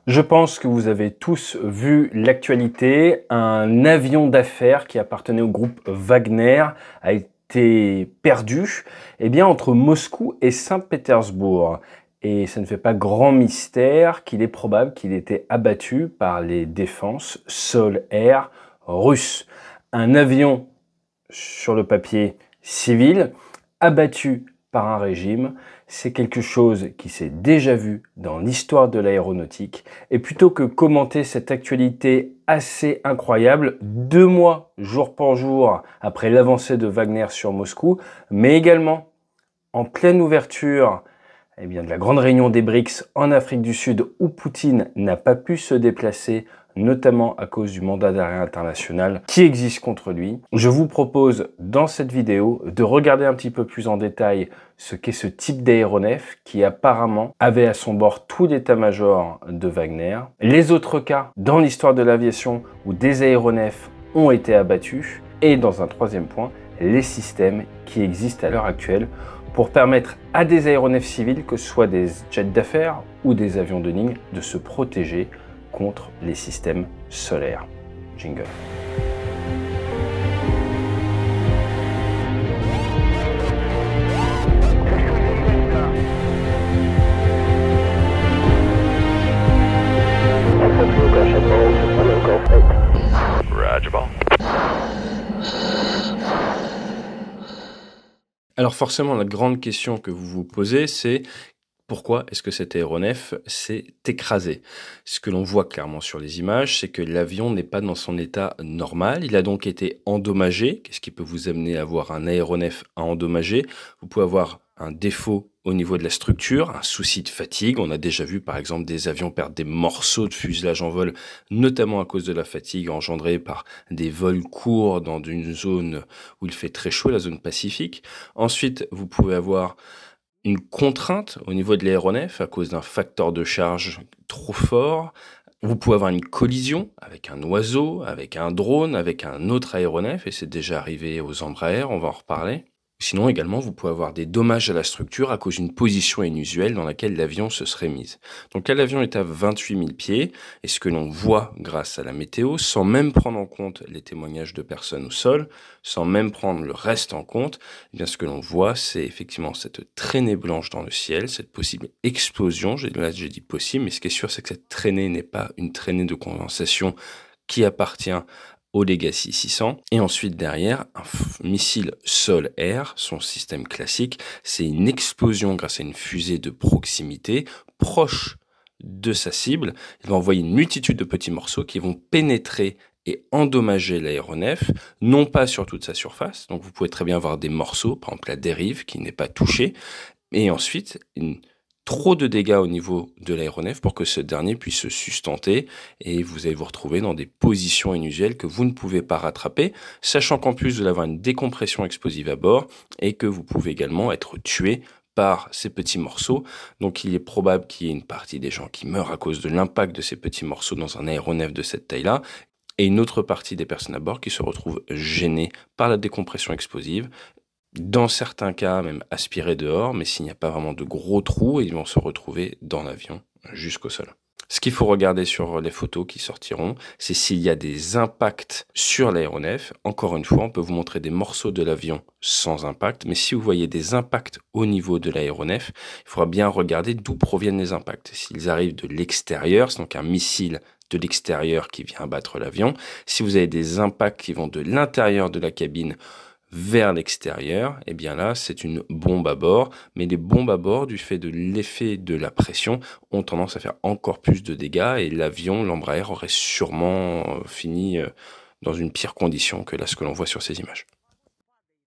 Je pense que vous avez tous vu l'actualité. Un avion d'affaires qui appartenait au groupe Wagner a été perdu entre Moscou et Saint-Pétersbourg. Et ça ne fait pas grand mystère qu'il est probable qu'il ait été abattu par les défenses sol-air russes. Un avion, sur le papier civil, abattu par un régime, c'est quelque chose qui s'est déjà vu dans l'histoire de l'aéronautique. Et plutôt que commenter cette actualité assez incroyable, 2 mois, jour pour jour, après l'avancée de Wagner sur Moscou, mais également en pleine ouverture de la grande réunion des BRICS en Afrique du Sud où Poutine n'a pas pu se déplacer, notamment à cause du mandat d'arrêt international qui existe contre lui. Je vous propose dans cette vidéo de regarder un petit peu plus en détail ce qu'est ce type d'aéronef qui apparemment avait à son bord tout l'état-major de Wagner, les autres cas dans l'histoire de l'aviation où des aéronefs ont été abattus et dans un troisième point, les systèmes qui existent à l'heure actuelle pour permettre à des aéronefs civils, que ce soit des jets d'affaires ou des avions de ligne, de se protéger contre les systèmes solaires. Jingle. Alors forcément, la grande question que vous vous posez, c'est pourquoi est-ce que cet aéronef s'est écrasé? Ce que l'on voit clairement sur les images, c'est que l'avion n'est pas dans son état normal. Il a donc été endommagé. Qu'est-ce qui peut vous amener à avoir un aéronef à endommager? Vous pouvez avoir un défaut au niveau de la structure, un souci de fatigue. On a déjà vu par exemple des avions perdre des morceaux de fuselage en vol, notamment à cause de la fatigue engendrée par des vols courts dans une zone où il fait très chaud, la zone Pacifique. Ensuite, vous pouvez avoir une contrainte au niveau de l'aéronef à cause d'un facteur de charge trop fort. Vous pouvez avoir une collision avec un oiseau, avec un drone, avec un autre aéronef, et c'est déjà arrivé aux Embraer, on va en reparler. Sinon également, vous pouvez avoir des dommages à la structure à cause d'une position inusuelle dans laquelle l'avion se serait mise. Donc là, l'avion est à 28 000 pieds, et ce que l'on voit grâce à la météo, sans même prendre en compte les témoignages de personnes au sol, sans même prendre le reste en compte, eh bien ce que l'on voit, c'est effectivement cette traînée blanche dans le ciel, cette possible explosion. Là, j'ai dit possible, mais ce qui est sûr, c'est que cette traînée n'est pas une traînée de condensation qui appartient au Legacy 600. Et ensuite, derrière, un missile sol-air, son système classique, c'est une explosion grâce à une fusée de proximité proche de sa cible. Il va envoyer une multitude de petits morceaux qui vont pénétrer et endommager l'aéronef, non pas sur toute sa surface. Donc, vous pouvez très bien avoir des morceaux, par exemple la dérive qui n'est pas touchée, et ensuite, trop de dégâts au niveau de l'aéronef pour que ce dernier puisse se sustenter et vous allez vous retrouver dans des positions inusuelles que vous ne pouvez pas rattraper, sachant qu'en plus vous allez avoir une décompression explosive à bord et que vous pouvez également être tué par ces petits morceaux. Donc il est probable qu'il y ait une partie des gens qui meurent à cause de l'impact de ces petits morceaux dans un aéronef de cette taille-là et une autre partie des personnes à bord qui se retrouvent gênées par la décompression explosive. Dans certains cas, même aspirés dehors, mais s'il n'y a pas vraiment de gros trous, ils vont se retrouver dans l'avion jusqu'au sol. Ce qu'il faut regarder sur les photos qui sortiront, c'est s'il y a des impacts sur l'aéronef. Encore une fois, on peut vous montrer des morceaux de l'avion sans impact, mais si vous voyez des impacts au niveau de l'aéronef, il faudra bien regarder d'où proviennent les impacts. S'ils arrivent de l'extérieur, c'est donc un missile de l'extérieur qui vient abattre l'avion. Si vous avez des impacts qui vont de l'intérieur de la cabine vers l'extérieur, eh bien là, c'est une bombe à bord. Mais les bombes à bord, du fait de l'effet de la pression, ont tendance à faire encore plus de dégâts et l'avion, l'Embraer, aurait sûrement fini dans une pire condition que là, ce que l'on voit sur ces images.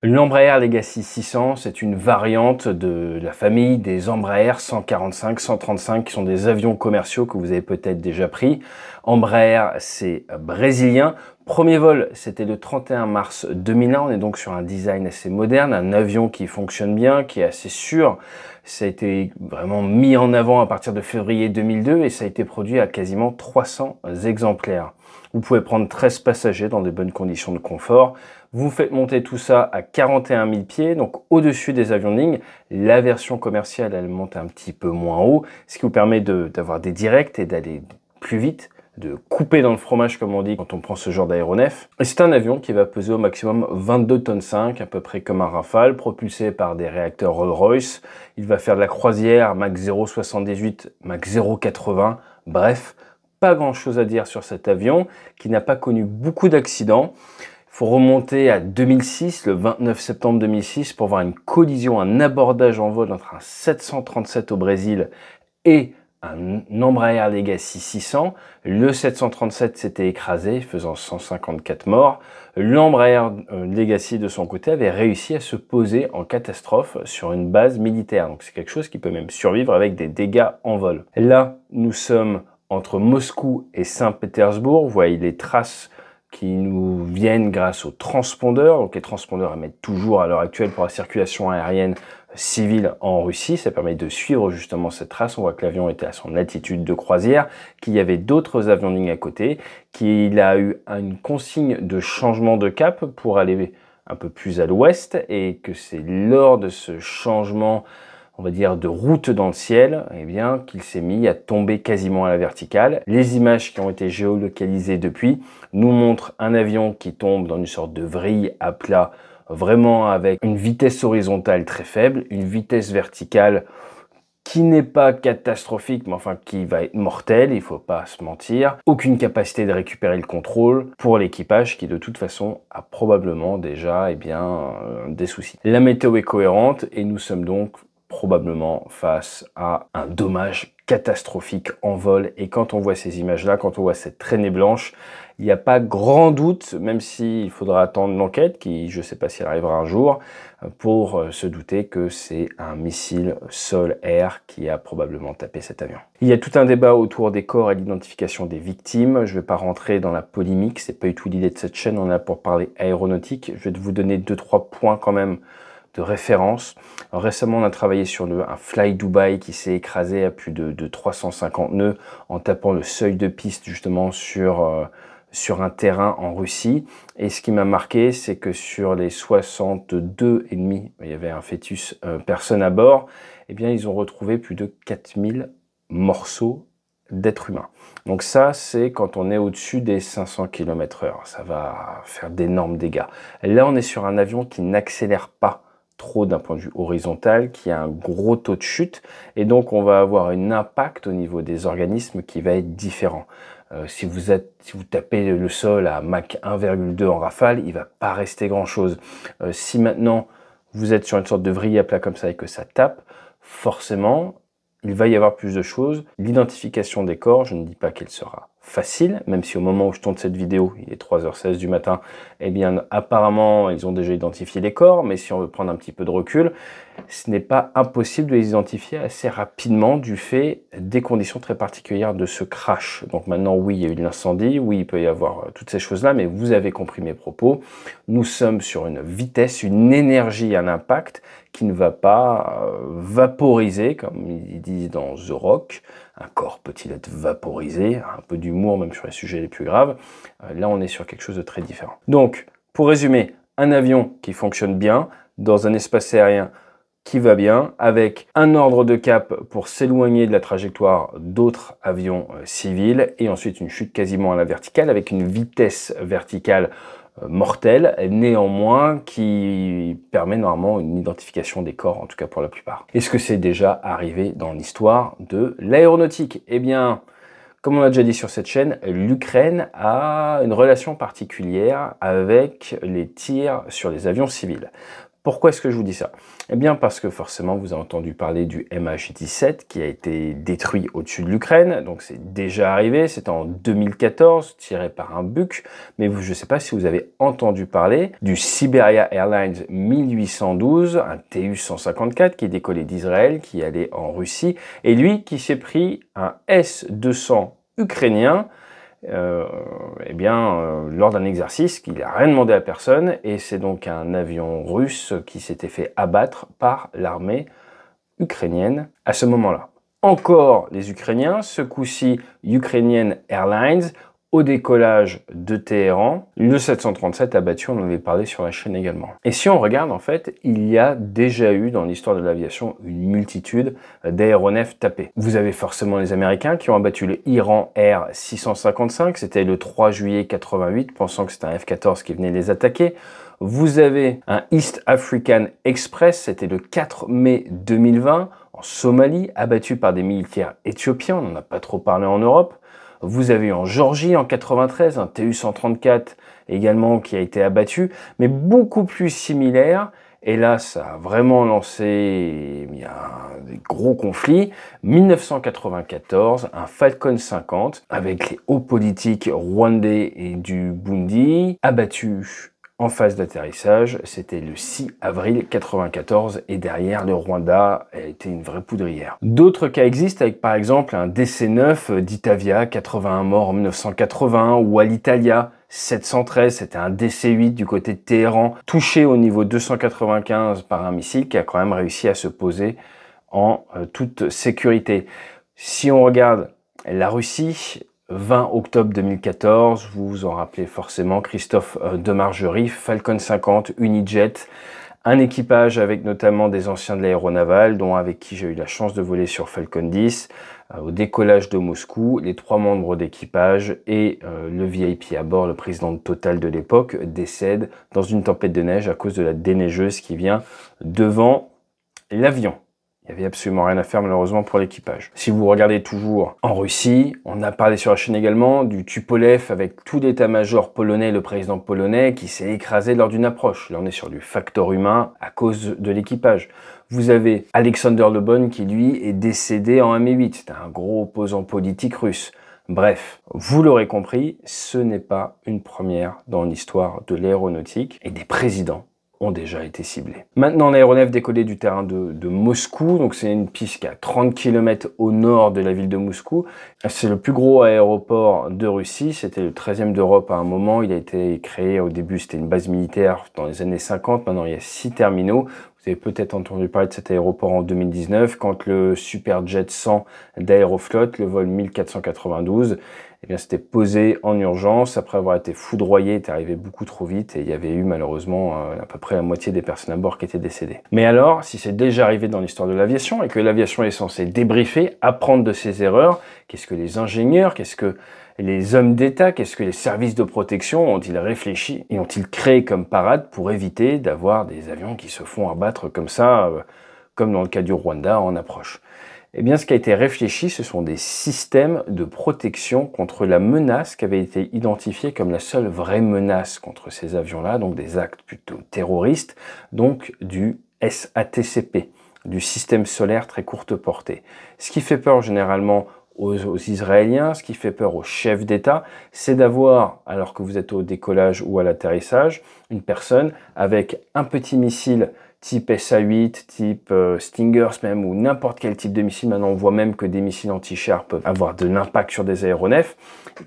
L'Embraer Legacy 600, c'est une variante de la famille des Embraer 145, 135, qui sont des avions commerciaux que vous avez peut-être déjà pris. Embraer, c'est brésilien. Premier vol, c'était le 31 mars 2001. On est donc sur un design assez moderne, un avion qui fonctionne bien, qui est assez sûr. Ça a été vraiment mis en avant à partir de février 2002 et ça a été produit à quasiment 300 exemplaires. Vous pouvez prendre 13 passagers dans de bonnes conditions de confort. Vous faites monter tout ça à 41 000 pieds, donc au-dessus des avions de ligne. La version commerciale, elle monte un petit peu moins haut, ce qui vous permet d'avoir des directs et d'aller plus vite, de couper dans le fromage comme on dit quand on prend ce genre d'aéronef. Et c'est un avion qui va peser au maximum 22 tonnes 5, à peu près comme un Rafale, propulsé par des réacteurs Rolls-Royce. Il va faire de la croisière Mach 0,78, Mach 0,80, bref, pas grand chose à dire sur cet avion qui n'a pas connu beaucoup d'accidents. Il faut remonter à 2006, le 29 septembre 2006, pour voir une collision, un abordage en vol entre un 737 au Brésil et un Embraer Legacy 600. Le 737 s'était écrasé, faisant 154 morts. L'Embraer Legacy, de son côté, avait réussi à se poser en catastrophe sur une base militaire. Donc c'est quelque chose qui peut même survivre avec des dégâts en vol. Là, nous sommes entre Moscou et Saint-Pétersbourg. Vous voyez les traces qui nous viennent grâce aux transpondeurs. Donc les transpondeurs émettent toujours à l'heure actuelle pour la circulation aérienne civile en Russie. Ça permet de suivre justement cette trace. On voit que l'avion était à son altitude de croisière, qu'il y avait d'autres avions de ligne à côté, qu'il a eu une consigne de changement de cap pour aller un peu plus à l'ouest et que c'est lors de ce changement, on va dire, de route dans le ciel, eh bien, qu'il s'est mis à tomber quasiment à la verticale. Les images qui ont été géolocalisées depuis nous montrent un avion qui tombe dans une sorte de vrille à plat, vraiment avec une vitesse horizontale très faible, une vitesse verticale qui n'est pas catastrophique, mais enfin qui va être mortelle, il faut pas se mentir. Aucune capacité de récupérer le contrôle pour l'équipage qui de toute façon a probablement déjà des soucis. La météo est cohérente et nous sommes donc probablement face à un dommage catastrophique en vol. Et quand on voit ces images-là, quand on voit cette traînée blanche, il n'y a pas grand doute, même s'il faudra attendre l'enquête, qui je ne sais pas si elle arrivera un jour, pour se douter que c'est un missile sol-air qui a probablement tapé cet avion. Il y a tout un débat autour des corps et l'identification des victimes. Je ne vais pas rentrer dans la polémique, c'est pas du tout l'idée de cette chaîne, on est là pour parler aéronautique. Je vais vous donner 2-3 points quand même de référence. Alors, récemment, on a travaillé sur un Fly Dubai qui s'est écrasé à plus de 350 nœuds en tapant le seuil de piste justement sur un terrain en Russie. Et ce qui m'a marqué, c'est que sur les 62 et demi, il y avait un fœtus, personne à bord, eh bien, ils ont retrouvé plus de 4000 morceaux d'êtres humains. Donc ça, c'est quand on est au-dessus des 500 km/h. Ça va faire d'énormes dégâts. Là, on est sur un avion qui n'accélère pas trop d'un point de vue horizontal, qui a un gros taux de chute, et donc on va avoir un impact au niveau des organismes qui va être différent. Si vous tapez le sol à Mach 1,2 en rafale, il va pas rester grand chose. Si maintenant vous êtes sur une sorte de vrille à plat comme ça et que ça tape, forcément il va y avoir plus de choses. L'identification des corps, je ne dis pas qu'elle sera facile, même si au moment où je tourne cette vidéo, il est 3h16 du matin, eh bien apparemment ils ont déjà identifié les corps, mais si on veut prendre un petit peu de recul, ce n'est pas impossible de les identifier assez rapidement du fait des conditions très particulières de ce crash. Donc maintenant, oui, il y a eu de l'incendie, oui, il peut y avoir toutes ces choses-là, mais vous avez compris mes propos. Nous sommes sur une vitesse, une énergie, un impact qui ne va pas vaporiser, comme ils disent dans The Rock. Un corps peut-il être vaporisé? Un peu d'humour même sur les sujets les plus graves. Là, on est sur quelque chose de très différent. Donc, pour résumer, un avion qui fonctionne bien, dans un espace aérien qui va bien, avec un ordre de cap pour s'éloigner de la trajectoire d'autres avions civils, et ensuite une chute quasiment à la verticale, avec une vitesse verticale mortelle, néanmoins qui permet normalement une identification des corps, en tout cas pour la plupart. Est-ce que c'est déjà arrivé dans l'histoire de l'aéronautique? Eh bien, comme on l'a déjà dit sur cette chaîne, l'Ukraine a une relation particulière avec les tirs sur les avions civils. Pourquoi est-ce que je vous dis ça? Eh bien parce que forcément vous avez entendu parler du MH17 qui a été détruit au-dessus de l'Ukraine, donc c'est déjà arrivé, c'était en 2014, tiré par un Buk, mais je ne sais pas si vous avez entendu parler du Siberia Airlines 1812, un Tu-154 qui est décollé d'Israël, qui allait en Russie, et lui qui s'est pris un S-200 ukrainien, lors d'un exercice qu'il n'a rien demandé à personne, et c'est donc un avion russe qui s'était fait abattre par l'armée ukrainienne à ce moment-là. Encore les Ukrainiens, ce coup-ci Ukrainian Airlines, au décollage de Téhéran. Le 737 abattu, on en avait parlé sur la chaîne également. Et si on regarde, en fait, il y a déjà eu dans l'histoire de l'aviation une multitude d'aéronefs tapés. Vous avez forcément les Américains qui ont abattu le Iran Air 655, c'était le 3 juillet 88, pensant que c'était un F-14 qui venait les attaquer. Vous avez un East African Express, c'était le 4 mai 2020, en Somalie, abattu par des militaires éthiopiens, on n'en a pas trop parlé en Europe. Vous avez eu en Géorgie en 93 un Tu-134 également qui a été abattu, mais beaucoup plus similaire. Et là, ça a vraiment lancé des gros conflits. 1994, un Falcon 50 avec les hauts politiques rwandais et du Burundi abattu en phase d'atterrissage. C'était le 6 avril 94 et derrière le Rwanda a été une vraie poudrière. D'autres cas existent avec par exemple un DC-9 d'Itavia, 81 morts en 1980, ou Alitalia 713, c'était un DC-8 du côté de Téhéran, touché au niveau 295 par un missile qui a quand même réussi à se poser en toute sécurité. Si on regarde la Russie, 20 octobre 2014, vous vous en rappelez forcément, Christophe Demargerie, Falcon 50, Unijet, un équipage avec notamment des anciens de l'aéronaval, dont avec qui j'ai eu la chance de voler sur Falcon 10, au décollage de Moscou, les 3 membres d'équipage et le VIP à bord, le président de Total de l'époque, décèdent dans une tempête de neige à cause de la déneigeuse qui vient devant l'avion. Il n'y avait absolument rien à faire malheureusement pour l'équipage. Si vous regardez toujours en Russie, on a parlé sur la chaîne également du Tupolev avec tout l'état-major polonais, le président polonais qui s'est écrasé lors d'une approche. Là on est sur du facteur humain à cause de l'équipage. Vous avez Alexander Le Bon qui lui est décédé en Mi-8. C'était un gros opposant politique russe. Bref, vous l'aurez compris, ce n'est pas une première dans l'histoire de l'aéronautique et des présidents ont déjà été ciblés. Maintenant, l'aéronef décollé du terrain de Moscou, donc c'est une piste qui est à 30 km au nord de la ville de Moscou. C'est le plus gros aéroport de Russie, c'était le 13e d'Europe à un moment, il a été créé au début, c'était une base militaire dans les années 50, maintenant il y a 6 terminaux. Vous avez peut-être entendu parler de cet aéroport en 2019, quand le Superjet 100 d'Aeroflot, le vol 1492, eh bien, c'était posé en urgence après avoir été foudroyé, est arrivé beaucoup trop vite et il y avait eu malheureusement à peu près la moitié des personnes à bord qui étaient décédées. Mais alors, si c'est déjà arrivé dans l'histoire de l'aviation et que l'aviation est censée débriefer, apprendre de ses erreurs, qu'est-ce que les ingénieurs, qu'est-ce que les hommes d'État, qu'est-ce que les services de protection ont-ils réfléchi et ont-ils créé comme parade pour éviter d'avoir des avions qui se font abattre comme ça, comme dans le cas du Rwanda en approche? Eh bien, ce qui a été réfléchi, ce sont des systèmes de protection contre la menace qui avait été identifiée comme la seule vraie menace contre ces avions-là, donc des actes plutôt terroristes, donc du SATCP, du système solaire très courte portée. Ce qui fait peur généralement aux Israéliens, ce qui fait peur aux chefs d'État, c'est d'avoir, alors que vous êtes au décollage ou à l'atterrissage, une personne avec un petit missile type SA-8, type Stingers même, ou n'importe quel type de missile. Maintenant, on voit même que des missiles anti-char peuvent avoir de l'impact sur des aéronefs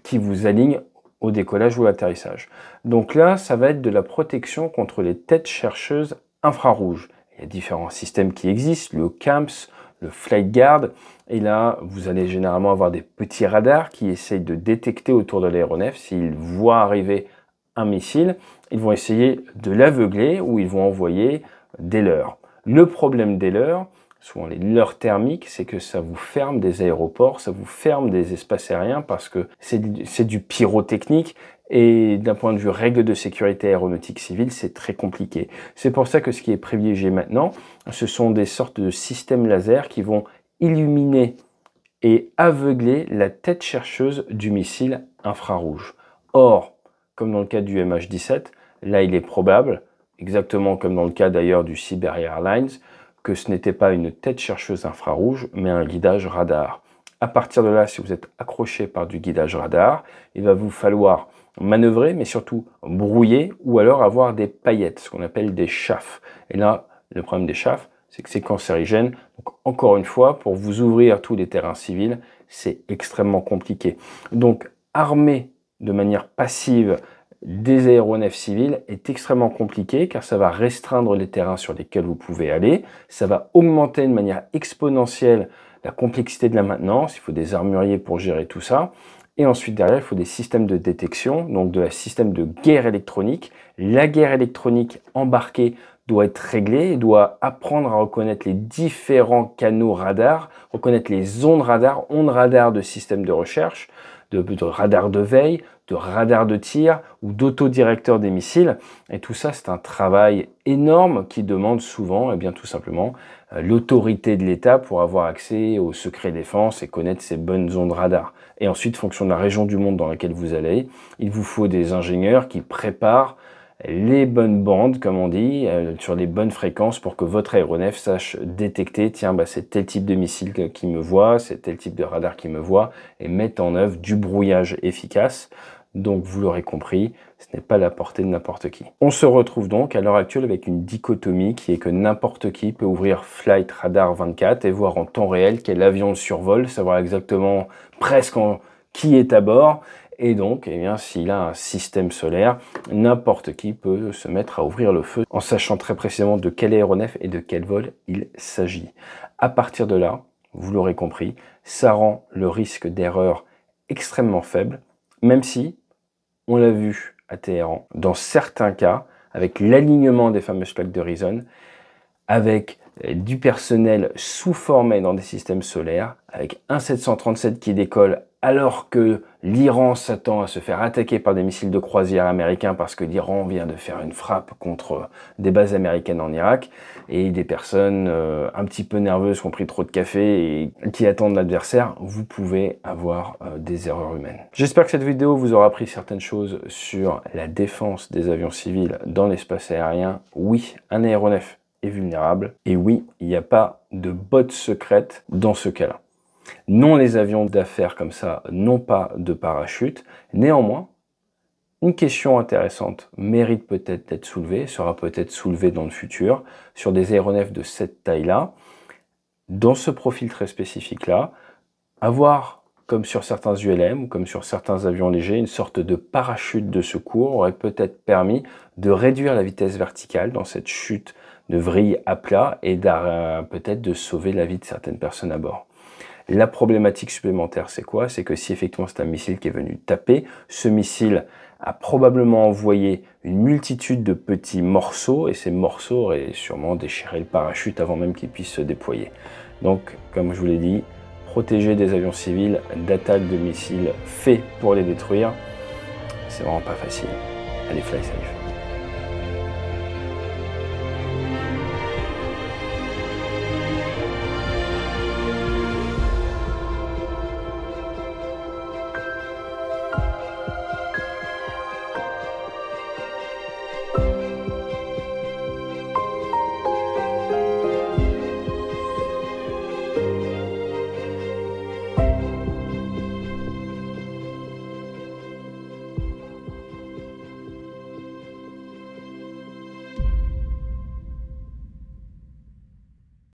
qui vous alignent au décollage ou à l'atterrissage. Donc là, ça va être de la protection contre les têtes chercheuses infrarouges. Il y a différents systèmes qui existent, le CAMPS, le Flight Guard, et là, vous allez généralement avoir des petits radars qui essayent de détecter autour de l'aéronef s'ils voient arriver un missile, ils vont essayer de l'aveugler ou ils vont envoyer des leurres. Le problème des leurres, souvent les leurres thermiques, c'est que ça vous ferme des aéroports, ça vous ferme des espaces aériens parce que c'est du pyrotechnique et d'un point de vue règles de sécurité aéronautique civile, c'est très compliqué. C'est pour ça que ce qui est privilégié maintenant, ce sont des sortes de systèmes laser qui vont illuminer et aveugler la tête chercheuse du missile infrarouge. Or, comme dans le cas du MH17, là il est probable, exactement comme dans le cas d'ailleurs du Siberia Airlines, que ce n'était pas une tête chercheuse infrarouge, mais un guidage radar. À partir de là, si vous êtes accroché par du guidage radar, il va vous falloir manœuvrer, mais surtout brouiller, ou alors avoir des paillettes, ce qu'on appelle des chafs. Et là, le problème des chafs, c'est que c'est cancérigène. Donc encore une fois, pour vous ouvrir tous les terrains civils, c'est extrêmement compliqué. Donc armer de manière passive des aéronefs civils est extrêmement compliqué car ça va restreindre les terrains sur lesquels vous pouvez aller, ça va augmenter de manière exponentielle la complexité de la maintenance, il faut des armuriers pour gérer tout ça, Et ensuite, derrière, il faut des systèmes de détection, donc de la système de guerre électronique. La guerre électronique embarquée doit être réglée, doit apprendre à reconnaître les différents canaux radars, reconnaître les ondes radars de systèmes de recherche, de radars de veille, de radars de tir ou d'autodirecteurs des missiles. Et tout ça, c'est un travail énorme qui demande souvent, tout simplement, l'autorité de l'État pour avoir accès au secret défense et connaître ces bonnes ondes radars. Et ensuite, fonction de la région du monde dans laquelle vous allez, il vous faut des ingénieurs qui préparent les bonnes bandes, comme on dit, sur les bonnes fréquences pour que votre aéronef sache détecter, tiens, c'est tel type de missile qui me voit, c'est tel type de radar qui me voit, et mettre en œuvre du brouillage efficace. Donc, vous l'aurez compris, ce n'est pas la portée de n'importe qui. On se retrouve donc à l'heure actuelle avec une dichotomie qui est que n'importe qui peut ouvrir Flight Radar 24 et voir en temps réel quel avion le survole, savoir exactement presque qui est à bord. Et donc, s'il a un système solaire, n'importe qui peut se mettre à ouvrir le feu en sachant très précisément de quel aéronef et de quel vol il s'agit. À partir de là, vous l'aurez compris, ça rend le risque d'erreur extrêmement faible, même si, on l'a vu à Téhéran, dans certains cas, avec l'alignement des fameuses plaques de Reason, avec du personnel sous-formé dans des systèmes solaires, avec un 737 qui décolle alors que l'Iran s'attend à se faire attaquer par des missiles de croisière américains parce que l'Iran vient de faire une frappe contre des bases américaines en Irak, et des personnes un petit peu nerveuses qui ont pris trop de café et qui attendent l'adversaire, vous pouvez avoir des erreurs humaines. J'espère que cette vidéo vous aura appris certaines choses sur la défense des avions civils dans l'espace aérien. Oui, un aéronef est vulnérable, et oui, il n'y a pas de botte secrète dans ce cas-là. Non, les avions d'affaires comme ça n'ont pas de parachute. Néanmoins, une question intéressante mérite peut-être d'être soulevée, sera peut-être soulevée dans le futur, sur des aéronefs de cette taille-là, dans ce profil très spécifique-là, avoir, comme sur certains ULM ou comme sur certains avions légers, une sorte de parachute de secours aurait peut-être permis de réduire la vitesse verticale dans cette chute de vrille à plat et peut-être de sauver la vie de certaines personnes à bord. La problématique supplémentaire, c'est quoi? C'est que si effectivement c'est un missile qui est venu taper, ce missile a probablement envoyé une multitude de petits morceaux, et ces morceaux auraient sûrement déchiré le parachute avant même qu'il puisse se déployer. Donc, comme je vous l'ai dit, protéger des avions civils d'attaques de missiles faits pour les détruire, c'est vraiment pas facile. Allez, fly safe.